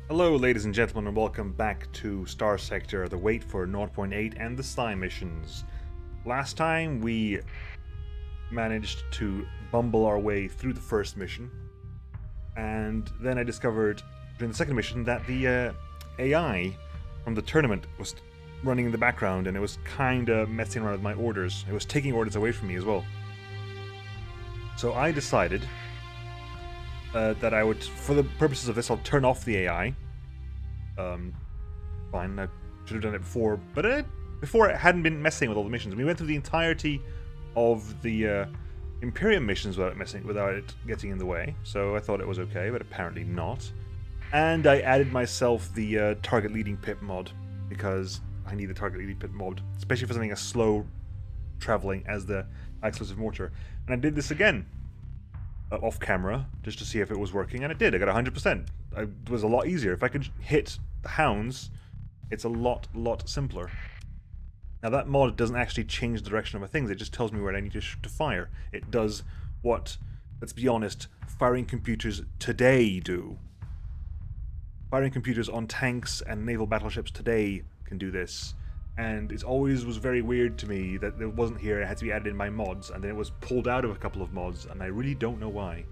Hello ladies and gentlemen, and welcome back to Starsector, the Wait for 0.8 and the Scy Missions. Last time we managed to bumble our way through the first mission, and then I discovered during the second mission that the AI from the tournament was running in the background, and it was kinda messing around with my orders. It was taking orders away from me as well. So I decided that I would, for the purposes of this, I'll turn off the AI. Fine, I should have done it before, but before it hadn't been messing with all the missions. We went through the entirety of the Imperium missions without it getting in the way, so I thought it was okay, but apparently not. And I added myself the target leading pip mod, because I need the target leading pip mod, especially for something as slow traveling as the explosive mortar. And I did this again. Off camera, just to see if it was working, and it did. I got 100%. It was a lot easier. If I could hit the hounds, it's a lot simpler. Now that mod doesn't actually change the direction of my things, it just tells me where I need to fire. It does what, let's be honest, firing computers today do. Firing computers on tanks and naval battleships today can do this. And it always was very weird to me that it wasn't here, it had to be added in my mods, and then it was pulled out of a couple of mods, and I really don't know why.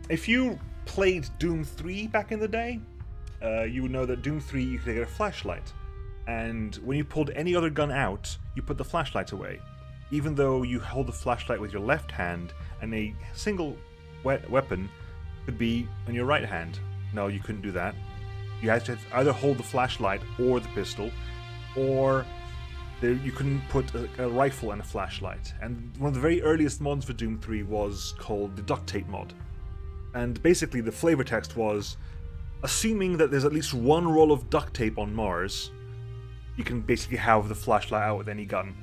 If you played Doom 3 back in the day, you would know that Doom 3 you could get a flashlight, and when you pulled any other gun out, you put the flashlight away. Even though you hold the flashlight with your left hand, and a single weapon could be on your right hand. No, you couldn't do that. You had to either hold the flashlight or the pistol, or you couldn't put a rifle and a flashlight. And one of the very earliest mods for Doom 3 was called the duct tape mod. And basically the flavor text was, assuming that there's at least one roll of duct tape on Mars, you can basically have the flashlight out with any gun.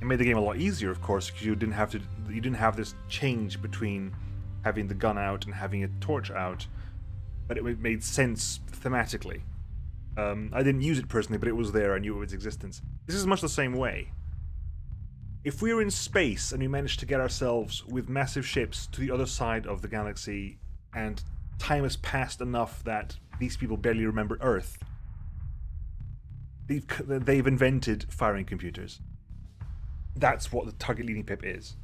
It made the game a lot easier, of course, because you didn't have this change between having the gun out and having a torch out. But it made sense thematically. I didn't use it personally, but it was there, I knew of its existence. This is much the same way. If we were in space and we managed to get ourselves with massive ships to the other side of the galaxy, and time has passed enough that these people barely remember Earth, they've invented firing computers. That's what the target leading pip is.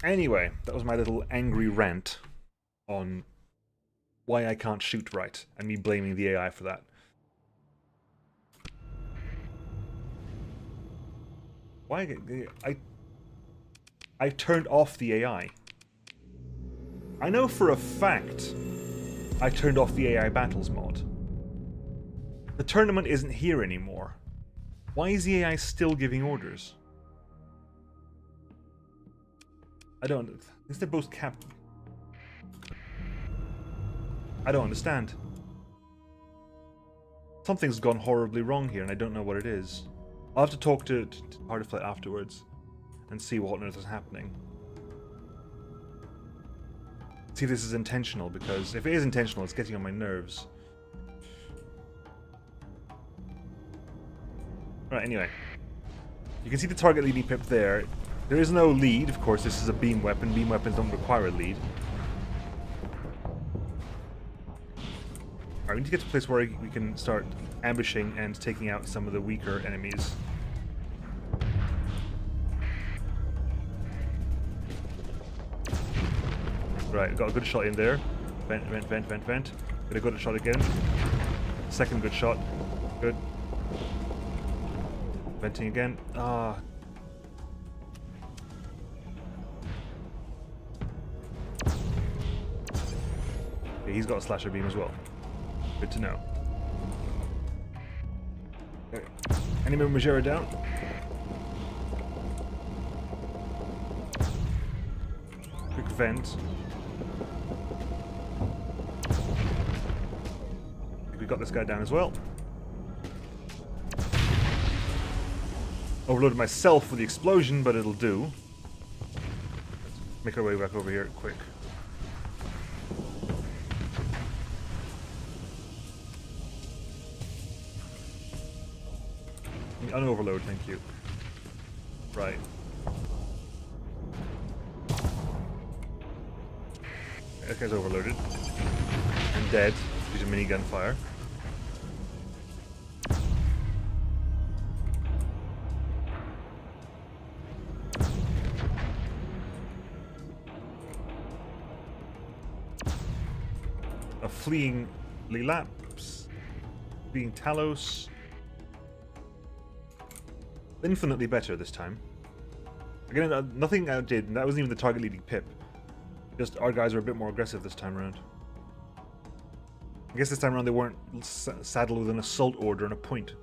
Anyway, that was my little angry rant on why I can't shoot right, and me blaming the AI for that. Why I turned off the AI. I know for a fact I turned off the AI battles mod. The tournament isn't here anymore. Why is the AI still giving orders? I don't. I guess they're both capped. I don't understand. Something's gone horribly wrong here, and I don't know what it is. I'll have to talk to Hardflight afterwards and see what on earth is happening. See if this is intentional, because if it is intentional, it's getting on my nerves. Right, anyway. You can see the target leading pip there. There is no lead, of course, this is a beam weapon. Beam weapons don't require a lead. Alright, we need to get to a place where we can start ambushing and taking out some of the weaker enemies. Right, got a good shot in there. Vent. Get a good shot again. Second good shot. Good. Venting again. Ah. Okay, he's got a slasher beam as well. Good to know. Okay. Enemy Majera down. Quick vent. We got this guy down as well. Overloaded myself with the explosion, but it'll do. Let's make our way back over here quick. Unoverload, thank you. Right. that guy's overloaded. And dead due to minigun fire. A fleeing Lilaps. Fleeing Talos. Infinitely better this time. Again, nothing I did, and that wasn't even the target leading pip. Just our guys are a bit more aggressive this time around. I guess this time around they weren't saddled with an assault order and a point.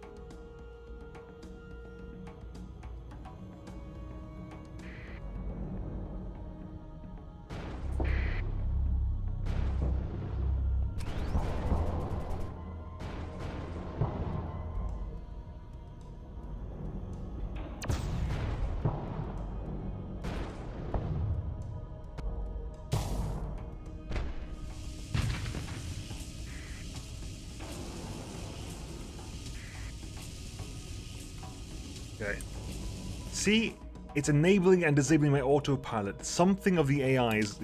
Okay. See, it's enabling and disabling my autopilot. Something of the AI is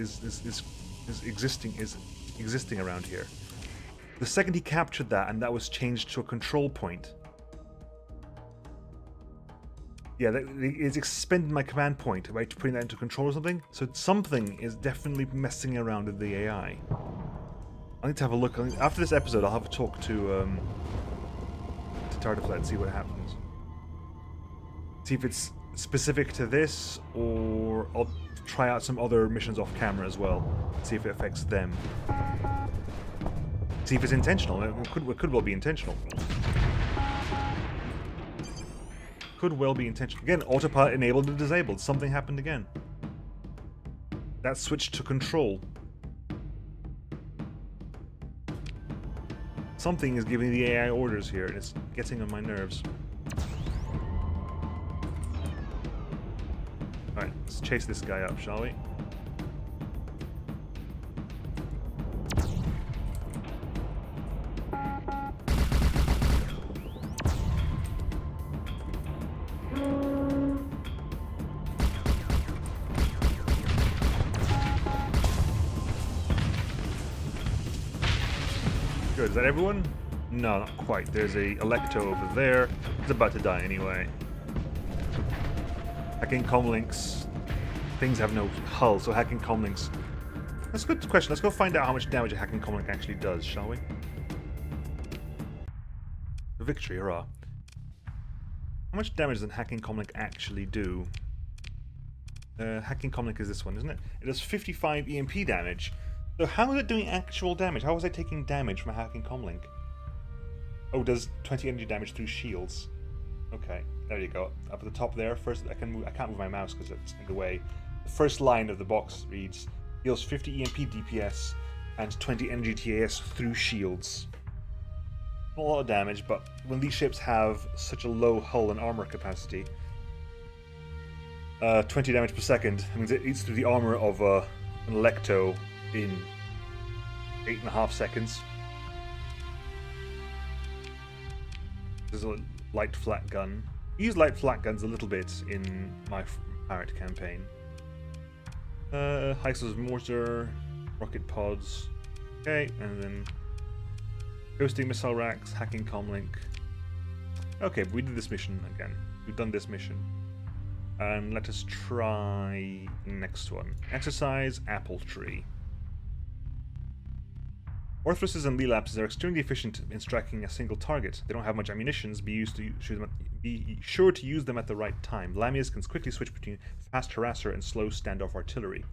existing around here. The second he captured that, and that was changed to a control point. Yeah, it's expended my command point by putting that into control or something. So something is definitely messing around with the AI. I need to have a look. After this episode, I'll have a talk to Tartiflet and see what happens. See if it's specific to this, or I'll try out some other missions off camera as well. See if it affects them. See if it's intentional. It could well be intentional. Could well be intentional. Again, autopilot enabled and disabled. Something happened again. That switched to control. Something is giving the AI orders here, and it's getting on my nerves. Alright, let's chase this guy up, shall we? Good, is that everyone? No, not quite. There's a Electo over there. It's about to die anyway. Hacking comlinks. Things have no hull, so hacking comlinks. That's a good question. Let's go find out how much damage a hacking comlink actually does, shall we? A victory, hurrah. How much damage does a hacking comlink actually do? Hacking comlink is this one, isn't it? It does 55 EMP damage. So how is it doing actual damage? How is it taking damage from a hacking comlink? Oh, it does 20 energy damage through shields. Okay, there you go. Up at the top there, first I can't move my mouse because it's in the way. The first line of the box reads, deals 50 EMP DPS and 20 energy TAS through shields. Not a lot of damage, but when these ships have such a low hull and armor capacity, 20 damage per second, that means it eats through the armor of an Electo in 8.5 seconds. There's a light flat gun. I use light flat guns a little bit in my pirate campaign. High explosive mortar, rocket pods. Okay, and then ghosting missile racks, hacking comlink. Okay, we did this mission again. We've done this mission. And let us try the next one. Exercise Apple Tree. Orthruses and Lelapses are extremely efficient in striking a single target. They don't have much ammunition, be sure to use them at the right time. Lamias can quickly switch between fast harasser and slow standoff artillery.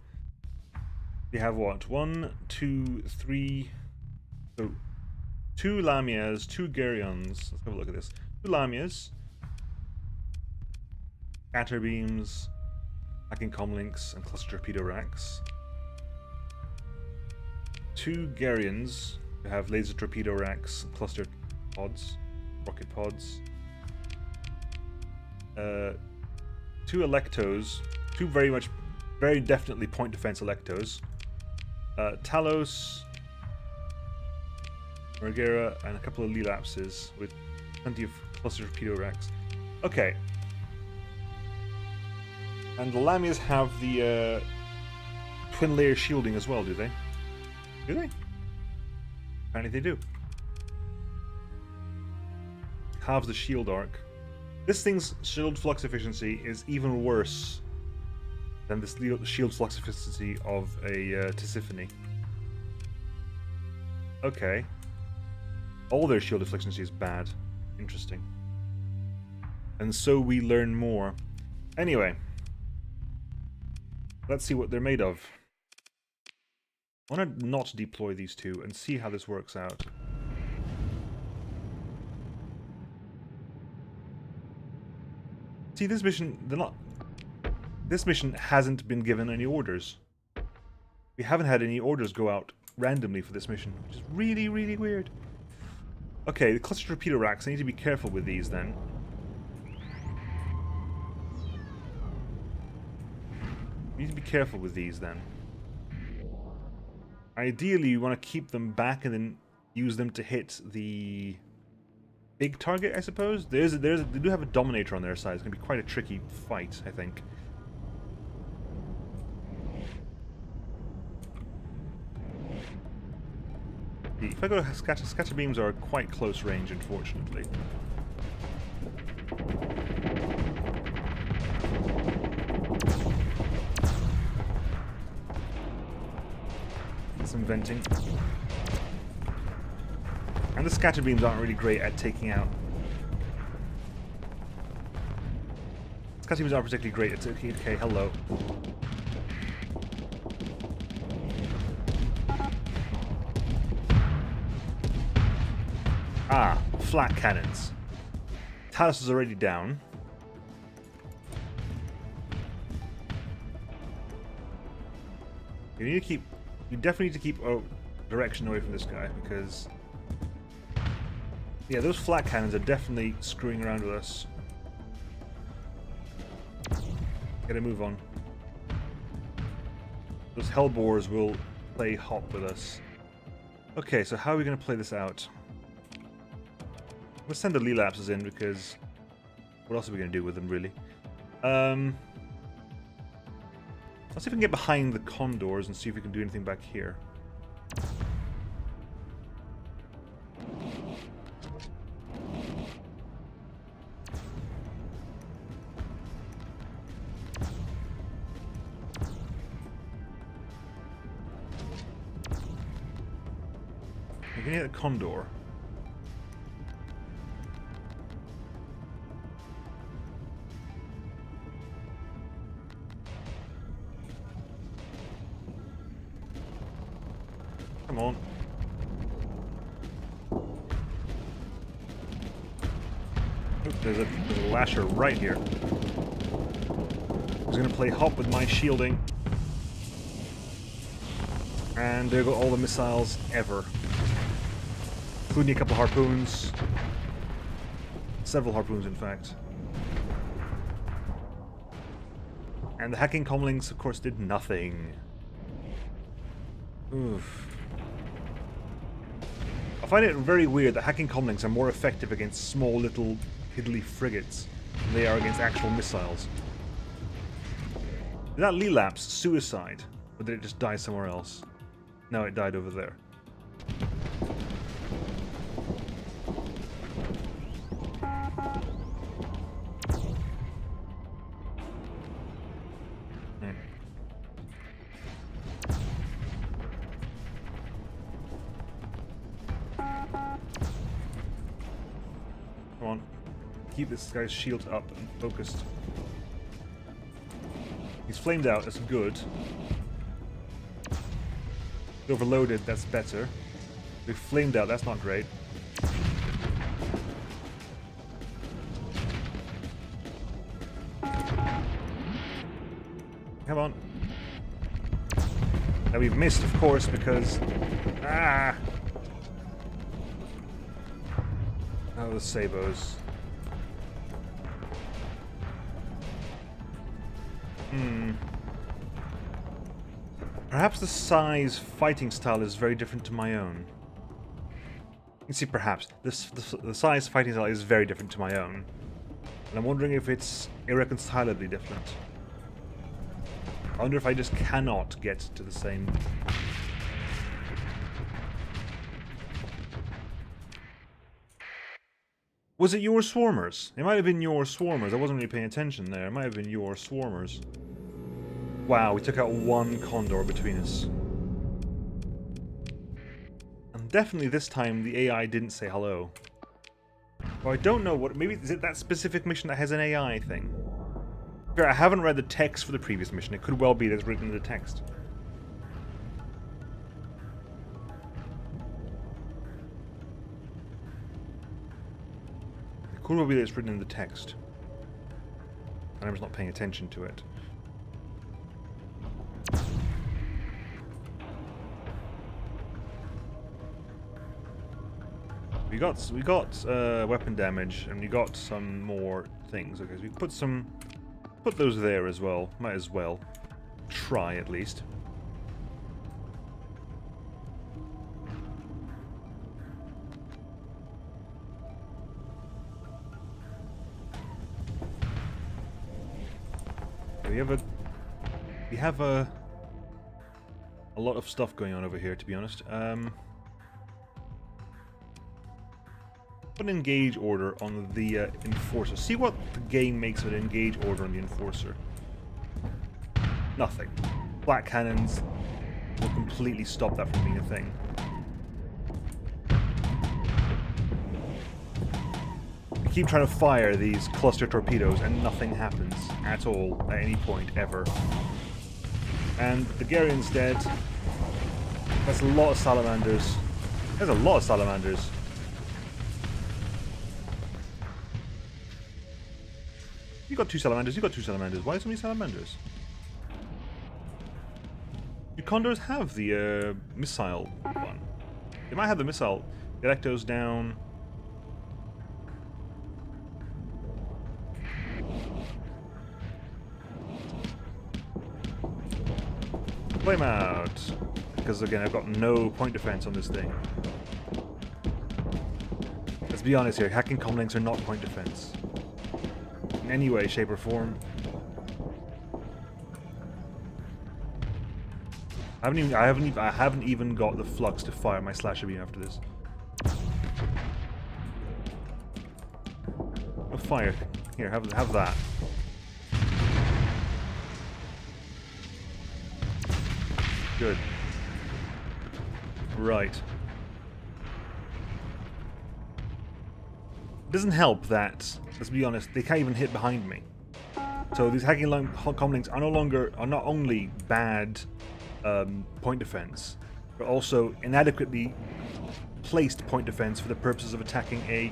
We have what? 1, 2, 3... So, 2 Lamias, 2 Geryons. Let's have a look at this. 2 Lamias. Scatter beams, hacking comlinks, and cluster torpedo racks. 2 Geryons who have laser torpedo racks, cluster pods, rocket pods. 2 Electos, 2 very definitely point defense Electos. Talos, Mergera, and a couple of Lelapses with plenty of cluster torpedo racks. Okay. And the Lamias have the twin layer shielding as well, do they? Do they? Apparently they do. Halves the shield arc. This thing's shield flux efficiency is even worse than the shield flux efficiency of a Tisiphone. Okay. All their shield efficiency is bad. Interesting. And so we learn more. Anyway. Let's see what they're made of. I want to not deploy these two and see how this works out. See, this mission, this mission hasn't been given any orders. We haven't had any orders go out randomly for this mission, which is really, really weird. Okay, the cluster torpedo racks, I need to be careful with these then. We need to be careful with these then. Ideally, you want to keep them back and then use them to hit the big target, I suppose. They do have a Dominator on their side. It's going to be quite a tricky fight, I think. If I go to scatter beams are quite close range, unfortunately. Some venting. And the scatter beams aren't really great at taking out. Scatter beams aren't particularly great at taking. Okay, hello. Ah, flat cannons. Talos is already down. You need to keep. You definitely need to keep direction away from this guy because, yeah, those flat cannons are definitely screwing around with us. Gotta move on. Those hellbores will play hop with us. Okay, so how are we going to play this out? Let's send the Lelapses in because what else are we going to do with them, really? Let's see if we can get behind the condors and see if we can do anything back here. We can hit the condor. Come on. Oop, there's a lasher right here. He's going to play hop with my shielding. And there go all the missiles ever. Including a couple harpoons. Several harpoons, in fact. And the hacking comlings, of course, did nothing. Oof. I find it very weird that hacking comlings are more effective against small little piddly frigates than they are against actual missiles. Did that Lelapse suicide? Or did it just die somewhere else? No, it died over there. Come on. Keep this guy's shield up and focused. He's flamed out, that's good. Overloaded, that's better. We've flamed out, that's not great. Come on. Now we've missed, of course, because... Ah! Oh, the sabos. Perhaps the Scy's fighting style is very different to my own. You can see, perhaps. The Scy's fighting style is very different to my own. And I'm wondering if it's irreconcilably different. I wonder if I just cannot get to the same... Was it your swarmers? It might have been your swarmers. I wasn't really paying attention there. It might have been your swarmers. Wow, we took out one condor between us. And definitely this time the AI didn't say hello. Well, I don't know what... Maybe is it that specific mission that has an AI thing? I haven't read the text for the previous mission. It could well be that's written in the text. It could well be that it's written in the text. And I'm just not paying attention to it. We got weapon damage, and we got some more things. Okay, so we put those there as well. Might as well try at least. We have a lot of stuff going on over here, to be honest. Put an engage order on the Enforcer. See what the game makes of an engage order on the Enforcer. Nothing. Black cannons will completely stop that from being a thing. I keep trying to fire these cluster torpedoes and nothing happens at all at any point ever. And the Garian's dead. That's a lot of salamanders. There's a lot of salamanders. You got two salamanders, you got two salamanders. Why so many salamanders? Do condors have the missile one? They might have the missile. The Electo's down. Flame out! Because again, I've got no point defense on this thing. Let's be honest here, hacking comlinks are not point defense. In any way, shape, or form. I haven't even got the flux to fire my slasher beam after this. Oh, fire! Here, have that. Good. Right. It doesn't help that, let's be honest, they can't even hit behind me. So these hacking comlinks are not only bad point defense, but also inadequately placed point defense for the purposes of attacking a...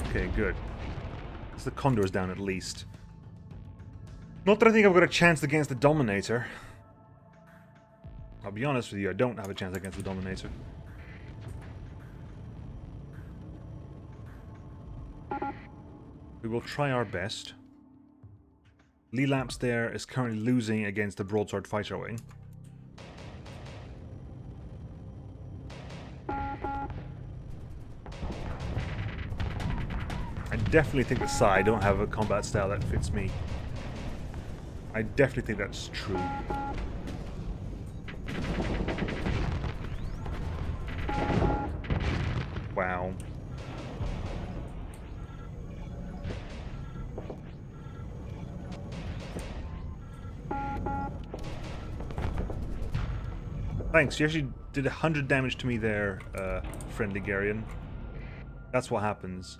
Okay, good. So the Condor's down at least. Not that I think I've got a chance against the Dominator. I'll be honest with you, I don't have a chance against the Dominator. We will try our best. Lee Laps there is currently losing against the Broadsword Fighter Wing. I definitely think that Scy don't have a combat style that fits me. I definitely think that's true. Wow. Thanks, you actually did 100 damage to me there, friendly Garian. That's what happens.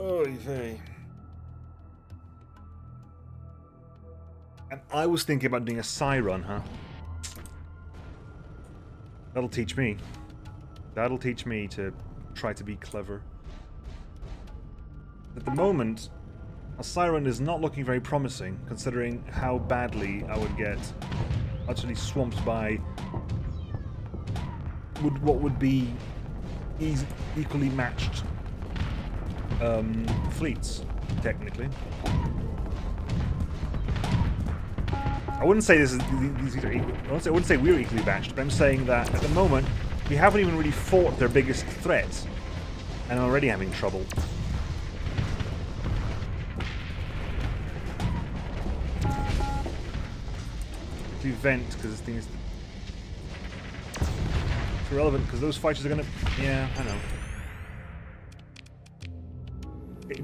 Oy vey. And I was thinking about doing a Scy run, huh? That'll teach me. That'll teach me to try to be clever. At the moment, a Scy run is not looking very promising, considering how badly I would get utterly swamped by what would be equally matched fleets, technically. I wouldn't say these are equal. I wouldn't say we're equally matched, but I'm saying that at the moment we haven't even really fought their biggest threat, and I'm already having trouble. To vent because this thing is irrelevant because those fighters are gonna. Yeah, I know.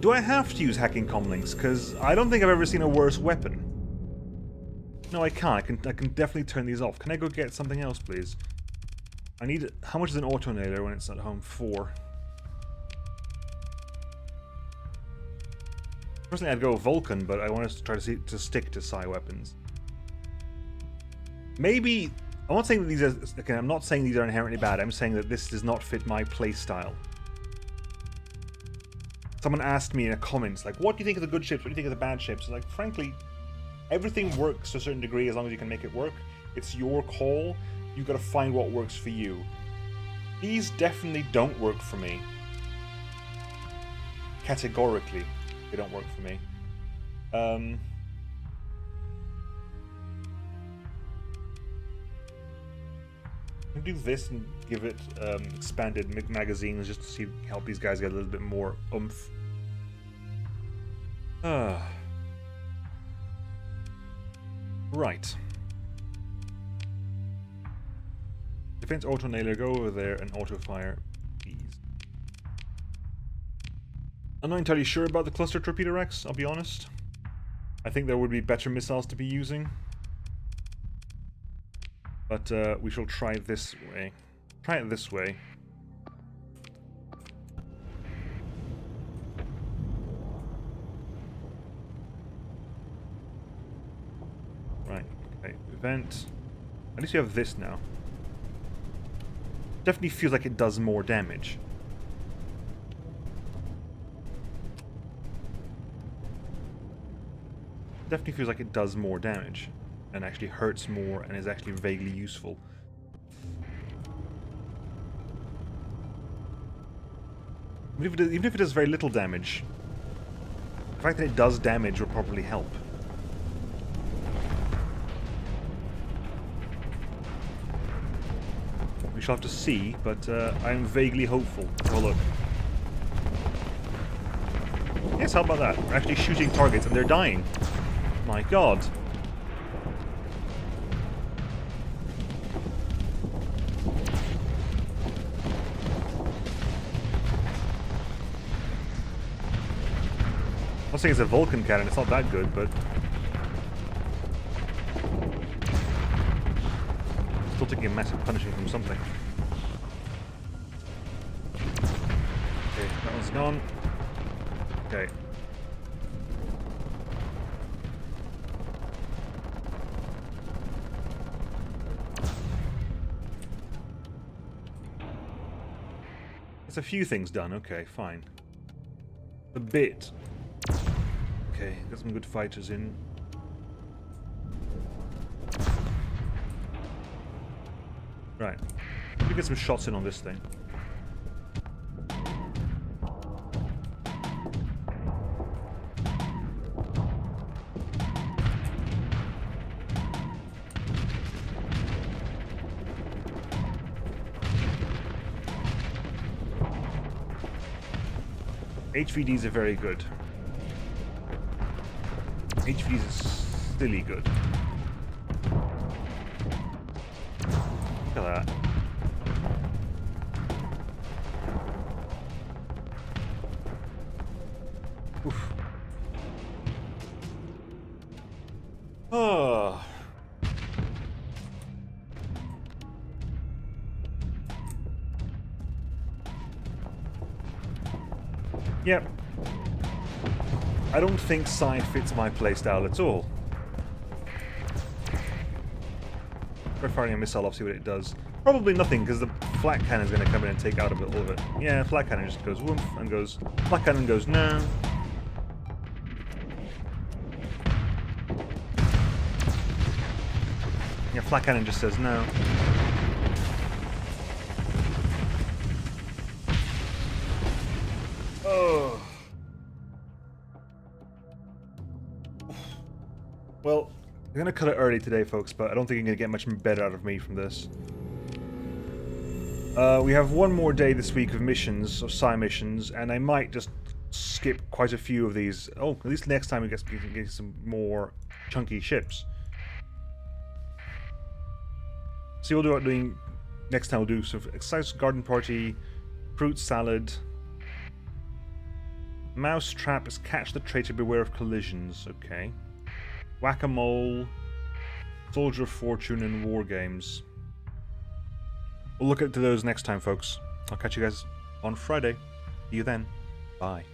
Do I have to use hacking comlinks? Because I don't think I've ever seen a worse weapon. No, I can't. I can definitely turn these off. Can I go get something else, please? I need. How much is an auto nailer when it's at home? 4. Personally, I'd go Vulcan, but I want to try to stick to Scy weapons. Maybe I'm not saying that these are. Okay, I'm not saying these are inherently bad. I'm saying that this does not fit my playstyle. Someone asked me in a comments, like, what do you think of the good ships? What do you think of the bad ships? Like, frankly, everything works to a certain degree as long as you can make it work. It's your call. You've got to find what works for you. These definitely don't work for me. Categorically, they don't work for me. I can do this and give it expanded magazines just to help these guys get a little bit more oomph. Right. Defense auto nailer, go over there and auto fire, please. I'm not entirely sure about the cluster torpedo racks, I'll be honest. I think there would be better missiles to be using. But we shall try this way. Try it this way. Right, okay. Event. At least you have this now. Definitely feels like it does more damage. Definitely feels like it does more damage. And actually hurts more and is actually vaguely useful. Even if it does very little damage, the fact that it does damage will probably help. We shall have to see, but I am vaguely hopeful. Have a look. Yes, how about that? We're actually shooting targets and they're dying. My god. I'm not saying it's a Vulcan cannon, it's not that good, but still taking a massive punishing from something. Okay, that one's gone. Okay. There's a few things done, okay, fine. A bit. Okay, got some good fighters in. Right. Let me get some shots in on this thing. HVDs are very good. HVDs are silly good. Look at that. Oof. Oh. Yep. I don't think Scy fits my playstyle at all. We're firing a missile off, see what it does. Probably nothing, because the flat cannon is going to come in and take out all of it. Yeah, flat cannon just goes woof and goes. Flat cannon goes no. Yeah, flat cannon just says no. Oh. Well, I'm gonna cut it early today, folks, but I don't think you're gonna get much better out of me from this. We have one more day this week of missions, of Scy Missions, and I might just skip quite a few of these. Oh, at least next time we can get some more chunky ships. See, we'll do what doing next time. We'll do some exercise, garden party, fruit salad. Mouse trap is catch the traitor, beware of collisions. Okay. Whack-a-mole, soldier of fortune, and war games. We'll look into those next time, folks. I'll catch you guys on Friday. See you then. Bye.